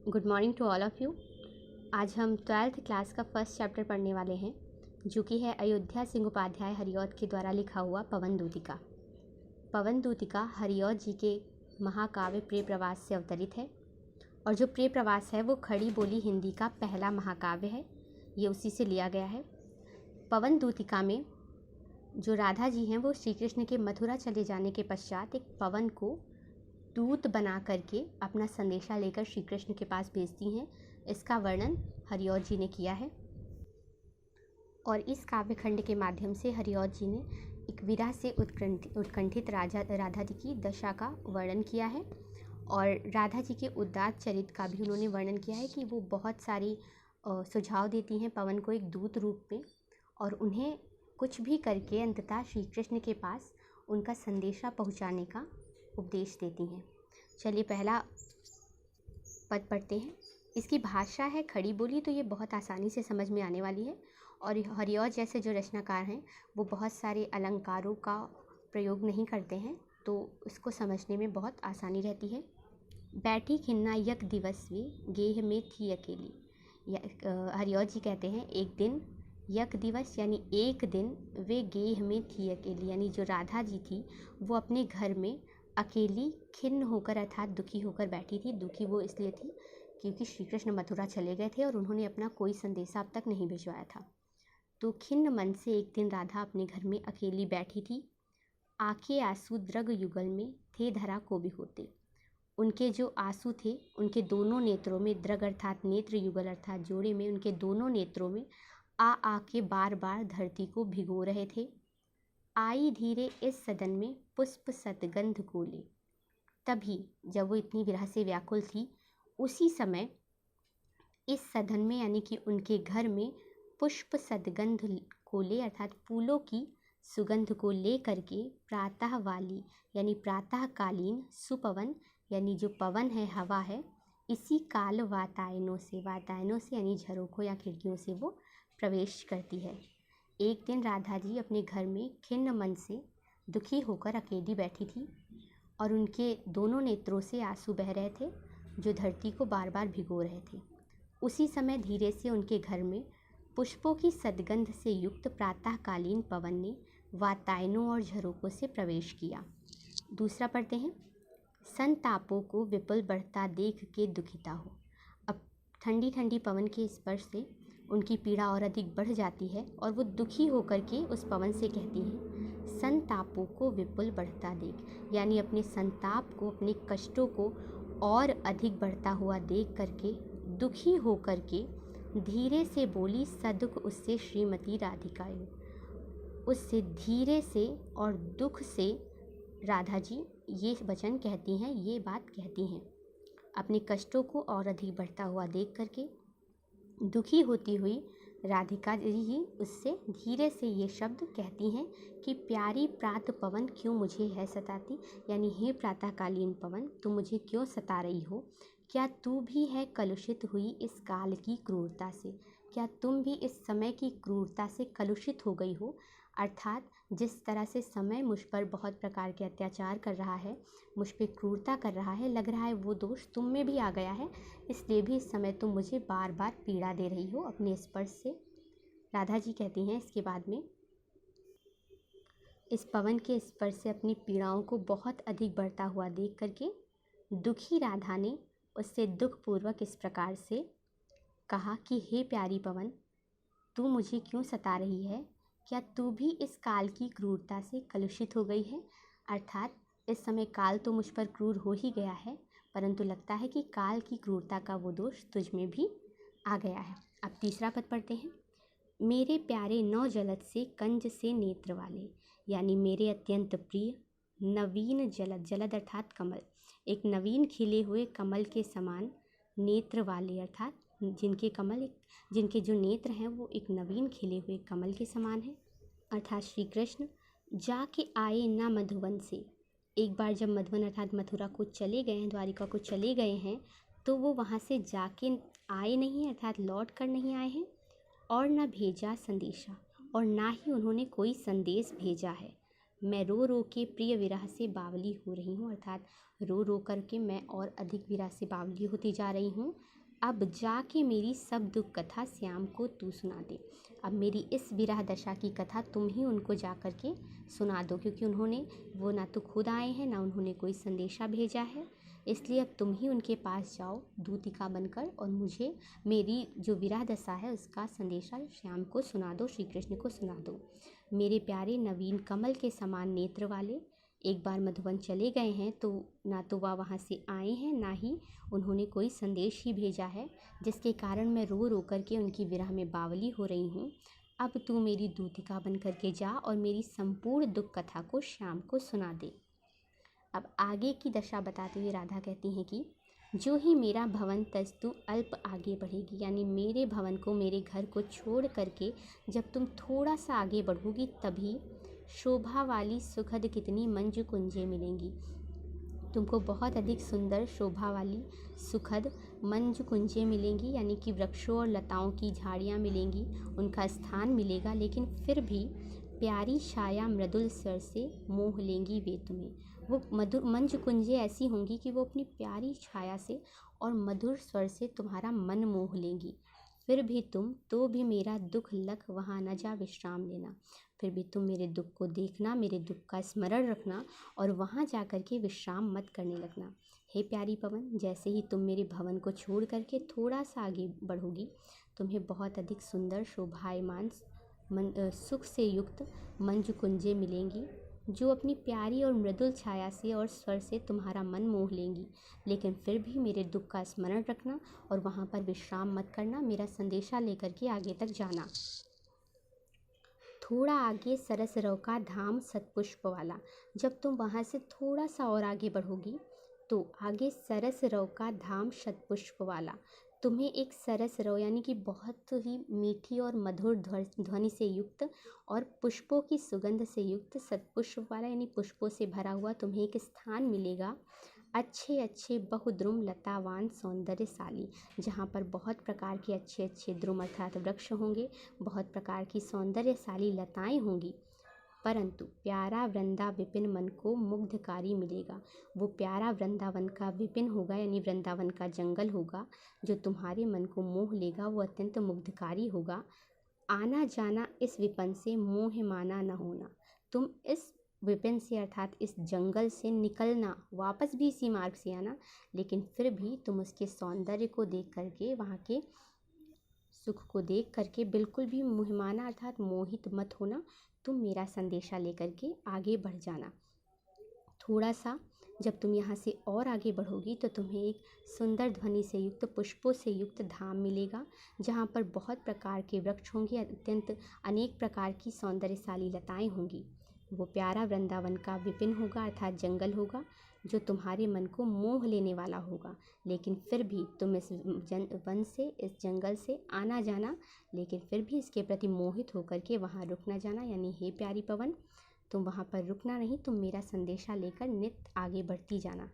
Good morning to all of you. आज हम 12th class का फर्स्ट चैप्टर पढ़ने वाले हैं, जो कि है अयोध्या सिंह उपाध्याय हरिऔध के द्वारा लिखा हुआ पवन दूतिका। पवन दूतिका हरिऔध जी के महाकाव्य प्रिय प्रवास से अवतरित है, और जो प्रिय प्रवास है वो खड़ी बोली हिंदी का पहला महाकाव्य है। ये उसी से लिया गया है। पवन दूतिका में जो राधा जी हैं वो श्री कृष्ण के मथुरा चले जाने के पश्चात एक पवन को दूत बना करके अपना संदेशा लेकर श्री कृष्ण के पास भेजती हैं। इसका वर्णन हरिऔध जी ने किया है, और इस काव्यखंड के माध्यम से हरिऔध जी ने एक विरह से उत्कंठित राधा जी की दशा का वर्णन किया है, और राधा जी के उदात्त चरित्र का भी उन्होंने वर्णन किया है कि वो बहुत सारी सुझाव देती हैं पवन को एक दूत रूप में, और उन्हें कुछ भी करके अंततः श्री कृष्ण के पास उनका संदेशा पहुंचाने का उपदेश देती हैं। चलिए पहला पद पढ़ते हैं। इसकी भाषा है खड़ी बोली, तो ये बहुत आसानी से समझ में आने वाली है, और हरिऔध जैसे जो रचनाकार हैं वो बहुत सारे अलंकारों का प्रयोग नहीं करते हैं, तो इसको समझने में बहुत आसानी रहती है। बैठी खिन्ना यक दिवसवी गेह में थी अकेली। हरिऔध जी कहते हैं एक दिन यक दिवस यानी एक दिन वे गेह में थी अकेली, यानी जो राधा जी थी वो अपने घर में अकेली खिन्न होकर अर्थात दुखी होकर बैठी थी। दुखी वो इसलिए थी क्योंकि श्री कृष्ण मथुरा चले गए थे और उन्होंने अपना कोई संदेशा अब तक नहीं भिजवाया था। तो खिन्न मन से एक दिन राधा अपने घर में अकेली बैठी थी। आंखें आंसू द्रग युगल में थे धरा को भी होते। उनके जो आंसू थे उनके दोनों नेत्रों में, द्रग अर्थात नेत्र, युगल अर्थात जोड़े में, उनके दोनों नेत्रों में आ के बार बार धरती को भिगो रहे थे। आई धीरे इस सदन में पुष्प सतगंध को ले। तभी जब वो इतनी विरह से व्याकुल थी, उसी समय इस सदन में यानी कि उनके घर में पुष्प सदगंध को ले अर्थात फूलों की सुगंध को ले करके प्रातः वाली यानी प्रातःकालीन सुपवन यानी जो पवन है, हवा है, इसी काल वातायनों से यानी झरोखों या खिड़कियों से वो प्रवेश करती है। एक दिन राधा जी अपने घर में खिन्न मन से दुखी होकर अकेली बैठी थी, और उनके दोनों नेत्रों से आंसू बह रहे थे जो धरती को बार बार भिगो रहे थे। उसी समय धीरे से उनके घर में पुष्पों की सदगंध से युक्त प्रातःकालीन पवन ने वातायनों और झरोकों से प्रवेश किया। दूसरा पढ़ते हैं। संतापों को विपुल बढ़ता देख के दुखिता हो। अब ठंडी ठंडी पवन के स्पर्श से उनकी पीड़ा और अधिक बढ़ जाती है, और वो दुखी होकर के उस पवन से कहती हैं, संतापों को विपुल बढ़ता देख, यानी अपने संताप को, अपने कष्टों को और अधिक बढ़ता हुआ देख करके दुखी होकर के धीरे से बोली सदुख उससे श्रीमती राधिकायु। उससे धीरे से और दुख से राधा जी ये वचन कहती हैं, ये बात कहती हैं। अपने कष्टों को और अधिक बढ़ता हुआ देख करके दुखी होती हुई राधिका जी ही उससे धीरे से ये शब्द कहती हैं कि प्यारी प्रात पवन क्यों मुझे है सताती, यानी हे प्रातःकालीन पवन तुम मुझे क्यों सता रही हो। क्या तू भी है कलुषित हुई इस काल की क्रूरता से, क्या तुम भी इस समय की क्रूरता से कलुषित हो गई हो। अर्थात जिस तरह से समय मुझ पर बहुत प्रकार के अत्याचार कर रहा है, मुझ पर क्रूरता कर रहा है, लग रहा है वो दोष तुम में भी आ गया है, इसलिए भी इस समय तुम मुझे बार बार पीड़ा दे रही हो अपने स्पर्श से। राधा जी कहती हैं इसके बाद में, इस पवन के स्पर्श से अपनी पीड़ाओं को बहुत अधिक बढ़ता हुआ देख करके दुखी राधा ने उससे दुखपूर्वक इस प्रकार से कहा कि हे प्यारी पवन तू मुझे क्यों सता रही है, क्या तू भी इस काल की क्रूरता से कलुषित हो गई है। अर्थात इस समय काल तो मुझ पर क्रूर हो ही गया है, परंतु लगता है कि काल की क्रूरता का वो दोष तुझ में भी आ गया है। अब तीसरा पद पढ़ते हैं। मेरे प्यारे नौ जलद से कंज से नेत्र वाले, यानी मेरे अत्यंत प्रिय नवीन जलद, जलद अर्थात कमल, एक नवीन खिले हुए कमल के समान नेत्र वाले, अर्थात जिनके जो नेत्र हैं वो एक नवीन खिले हुए कमल के समान है। अर्थात श्री कृष्ण जाके आए ना मधुवन से, एक बार जब मधुवन अर्थात मथुरा को चले गए हैं, द्वारिका को चले गए हैं, तो वो वहाँ से जाके आए नहीं, अर्थात लौट कर नहीं आए हैं, और न भेजा संदेशा, और ना ही उन्होंने कोई संदेश भेजा है। मैं रो रो के प्रिय विरह से बावली हो रही हूँ, अर्थात रो रो कर के मैं और अधिक विरह से बावली होती जा रही हूँ। अब जाके मेरी सब दुख कथा श्याम को तू सुना दे। अब मेरी इस विरह दशा की कथा तुम ही उनको जा कर के सुना दो, क्योंकि वो ना तो खुद आए हैं, ना उन्होंने कोई संदेशा भेजा है। इसलिए अब तुम ही उनके पास जाओ दूतिका बनकर, और मुझे मेरी जो विरह दशा है उसका संदेशा श्याम को सुना दो, श्री कृष्ण को सुना दो। मेरे प्यारे नवीन कमल के समान नेत्र वाले, एक बार मधुबन चले गए हैं तो ना तो वहाँ से आए हैं, ना ही उन्होंने कोई संदेश ही भेजा है, जिसके कारण मैं रो रो कर के उनकी विरह में बावली हो रही हूँ। अब तू मेरी दूतिका बन कर के जा और मेरी संपूर्ण दुख कथा को श्याम को सुना दे। अब आगे की दशा बताते हुए राधा कहती हैं कि जो ही मेरा भवन तस्तु अल्प आगे बढ़ेगी, यानी मेरे भवन को, मेरे घर को छोड़ करके जब तुम थोड़ा सा आगे बढ़ोगी तभी शोभा वाली सुखद कितनी मंजू कुंजें मिलेंगी। तुमको बहुत अधिक सुंदर शोभा वाली सुखद मंजू कुंजें मिलेंगी, यानी कि वृक्षों और लताओं की झाड़ियाँ मिलेंगी, उनका स्थान मिलेगा, लेकिन फिर भी प्यारी छाया मृदुल स्वर से मोह लेंगी वे तुम्हें। वो मधुर मंजू कुंजें ऐसी होंगी कि वो अपनी प्यारी छाया से और मधुर स्वर से तुम्हारा मन मोह लेंगी। फिर भी तुम तो भी मेरा दुख लख वहाँ न जा विश्राम लेना, फिर भी तुम मेरे दुख को देखना, मेरे दुख का स्मरण रखना और वहाँ जा कर के विश्राम मत करने लगना। हे प्यारी पवन, जैसे ही तुम मेरे भवन को छोड़ करके थोड़ा सा आगे बढ़ोगी, तुम्हें बहुत अधिक सुंदर शोभायमान सुख से युक्त मंजू कुंजें मिलेंगी, जो अपनी प्यारी और मृदुल छाया से और स्वर से तुम्हारा मन मोह लेंगी। लेकिन फिर भी मेरे दुख का स्मरण रखना और वहाँ पर विश्राम मत करना, मेरा संदेशा लेकर के आगे तक जाना। थोड़ा आगे सरसरव का धाम सतपुष्प वाला, जब तुम वहाँ से थोड़ा सा और आगे बढ़ोगी तो आगे सरसरव का धाम शतपुष्प वाला, तुम्हें एक सरसरव यानी कि बहुत ही मीठी और मधुर ध्वनि से युक्त और पुष्पों की सुगंध से युक्त सतपुष्प वाला यानी पुष्पों से भरा हुआ तुम्हें एक स्थान मिलेगा। अच्छे अच्छे बहुद्रुम लतावान सौंदर्यशाली, जहाँ पर बहुत प्रकार के अच्छे अच्छे द्रुम अर्थात वृक्ष होंगे, बहुत प्रकार की सौंदर्यशाली लताएं होंगी, परंतु प्यारा वृंदा विपिन मन को मुग्धकारी मिलेगा। वो प्यारा वृंदावन का विपिन होगा, यानी वृंदावन का जंगल होगा, जो तुम्हारे मन को मोह लेगा, वो अत्यंत मुग्धकारी होगा। आना जाना इस विपिन से मोह माना न होना, तुम इस विपिन से अर्थात इस जंगल से निकलना, वापस भी इसी मार्ग से आना, लेकिन फिर भी तुम उसके सौंदर्य को देख करके, वहाँ के सुख को देख करके बिल्कुल भी मुहिमाना अर्थात मोहित मत होना। तुम मेरा संदेशा लेकर के आगे बढ़ जाना। थोड़ा सा जब तुम यहाँ से और आगे बढ़ोगी तो तुम्हें एक सुंदर ध्वनि से युक्त पुष्पों से युक्त धाम मिलेगा, जहाँ पर बहुत प्रकार के वृक्ष होंगे, अत्यंत अनेक प्रकार की सौंदर्यशाली लताएं होंगी। वो प्यारा वृंदावन का विपिन होगा अर्थात जंगल होगा, जो तुम्हारे मन को मोह लेने वाला होगा। लेकिन फिर भी तुम इस वन से, इस जंगल से आना जाना, लेकिन फिर भी इसके प्रति मोहित होकर के वहाँ रुक ना जाना, यानी हे प्यारी पवन, तुम वहाँ पर रुकना नहीं, तुम मेरा संदेशा लेकर नित्य आगे बढ़ती जाना।